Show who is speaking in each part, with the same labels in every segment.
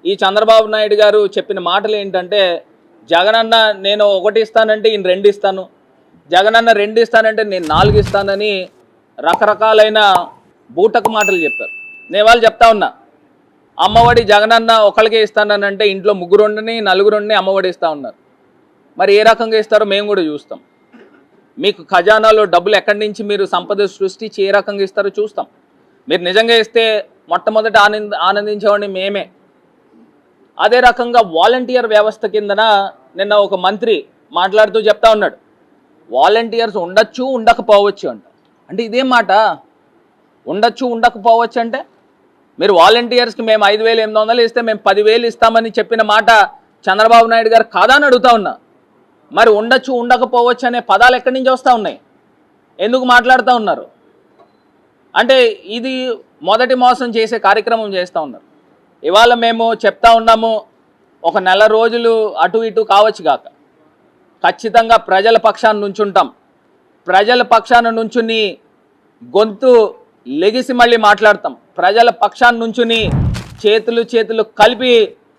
Speaker 1: ఈ చంద్రబాబు నాయుడు గారు చెప్పిన మాటలు ఏంటంటే, జగనన్న నేను 1 ఇస్తానంటే ఈయన 2 ఇస్తాను, జగనన్న 2 ఇస్తానంటే నేను 4 ఇస్తానని రకరకాలైన బూటకు మాటలు చెప్పారు. నేను వాళ్ళు చెప్తా ఉన్నా, అమ్మఒడి జగనన్న ఒకరికే ఇస్తానంటే ఇంట్లో 3 4 అమ్మఒడి ఇస్తా ఉన్నారు. మరి ఏ రకంగా ఇస్తారో మేము కూడా చూస్తాం. మీకు ఖజానాలో డబ్బులు ఎక్కడి నుంచి మీరు సంపద సృష్టించి ఏ రకంగా ఇస్తారో చూస్తాం. మీరు నిజంగా ఇస్తే మొట్టమొదట ఆనందించేవాడిని మేమే. అదే రకంగా వాలంటీర్ వ్యవస్థ కిందన నిన్న ఒక మంత్రి మాట్లాడుతూ చెప్తా ఉన్నాడు, వాలంటీర్స్ ఉండొచ్చు ఉండకపోవచ్చు అంట. అంటే ఇదేం మాట? ఉండొచ్చు ఉండకపోవచ్చు అంటే మీరు వాలంటీర్స్కి మేము 5,800 ఇస్తే మేము 10,000 ఇస్తామని చెప్పిన మాట చంద్రబాబు నాయుడు గారు కాదా అని అడుగుతా ఉన్నా. మరి ఉండొచ్చు ఉండకపోవచ్చు అనే పదాలు ఎక్కడి నుంచి వస్తూ ఉన్నాయి? ఎందుకు మాట్లాడుతూ ఉన్నారు? అంటే ఇది మొదటి మోసం చేసే కార్యక్రమం చేస్తూ ఉన్నారు. ఇవాళ మేము చెప్తా ఉన్నాము, ఒక నెల రోజులు అటు ఇటు కావచ్చు కాక ఖచ్చితంగా ప్రజల పక్షాన్ని నుంచుంటాం. ప్రజల పక్షాన్ని నుంచుని గొంతు లెగిసి మళ్ళీ మాట్లాడతాం. ప్రజల పక్షాన్ని నుంచుని చేతులు కలిపి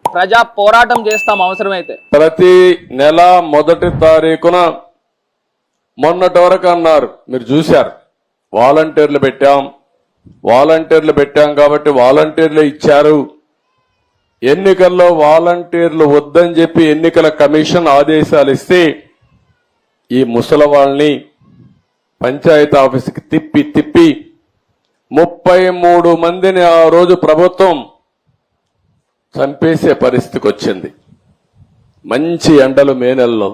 Speaker 1: ప్రజా పోరాటం చేస్తాం అవసరమైతే.
Speaker 2: ప్రతి నెల 1వ తారీఖున మొన్నటి వరకు అన్నారు, మీరు చూశారు, వాలంటీర్లు పెట్టాం కాబట్టి వాలంటీర్లు ఇచ్చారు. ఎన్నికల్లో వాలంటీర్లు వద్దని చెప్పి ఎన్నికల కమిషన్ ఆదేశాలు ఇస్తే ఈ ముసలి వాళ్ళని పంచాయతీ ఆఫీసుకి తిప్పి 33 మందిని ఆ రోజు ప్రభుత్వం చంపేసే పరిస్థితికి వచ్చింది. మంచి ఎండలు మే నెలలో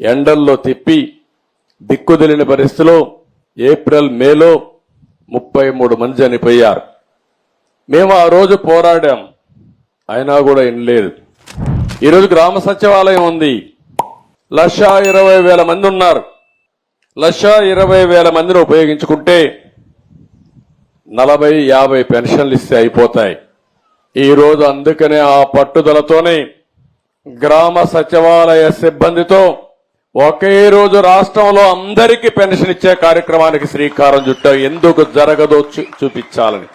Speaker 2: ఎండల్లో తిప్పి దిక్కుదిలిన పరిస్థితిలో ఏప్రిల్ మేలో 33 మంది చనిపోయారు. మేము ఆ రోజు పోరాడాం, అయినా కూడా ఏం లేదు. ఈరోజు గ్రామ సచివాలయం ఉంది, 1,20,000 మంది ఉన్నారు. 1,20,000 మందిని ఉపయోగించుకుంటే 40-50 పెన్షన్లు ఇస్తే అయిపోతాయి. ఈరోజు అందుకనే ఆ పట్టుదలతోనే గ్రామ సచివాలయ సిబ్బందితో ఒకే రోజు రాష్ట్రంలో అందరికీ పెన్షన్ ఇచ్చే కార్యక్రమానికి శ్రీకారం చుట్టాం. ఎందుకు జరగదో చూపించాలని.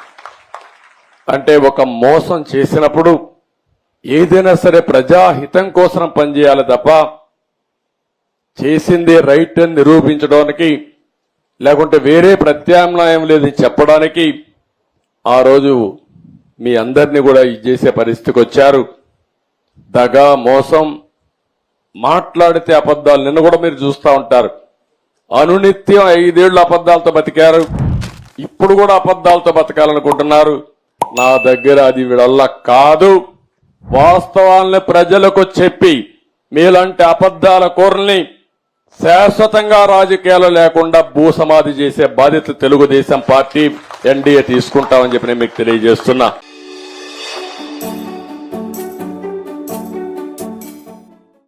Speaker 2: అంటే ఒక మోసం చేసినప్పుడు ఏదైనా సరే ప్రజాహితం కోసం పనిచేయాలి తప్ప చేసింది రైట్ అని నిరూపించడానికి లేకుంటే వేరే ప్రత్యామ్నాయం లేదని చెప్పడానికి ఆ రోజు మీ అందరినీ కూడా చేసే పరిస్థితికి వచ్చారు. దగా మోసం, మాట్లాడితే అబద్ధాలు. నిన్న కూడా మీరు చూస్తూ ఉంటారు, అనునిత్యం 5 ఏళ్లు అబద్ధాలతో బతికారు, ఇప్పుడు కూడా అబద్ధాలతో బతకాలనుకుంటున్నారు. నా దగ్గర అది వీళ్ళ కాదు. వాస్తవాల్ని ప్రజలకు చెప్పి మీలాంటి అబద్ధాల కూరల్ని శాశ్వతంగా రాజకీయాలు లేకుండా భూసమాధి చేసే బాధ్యత తెలుగుదేశం పార్టీ ఎన్డీఏ తీసుకుంటామని చెప్పి నేను మీకు తెలియజేస్తున్నా.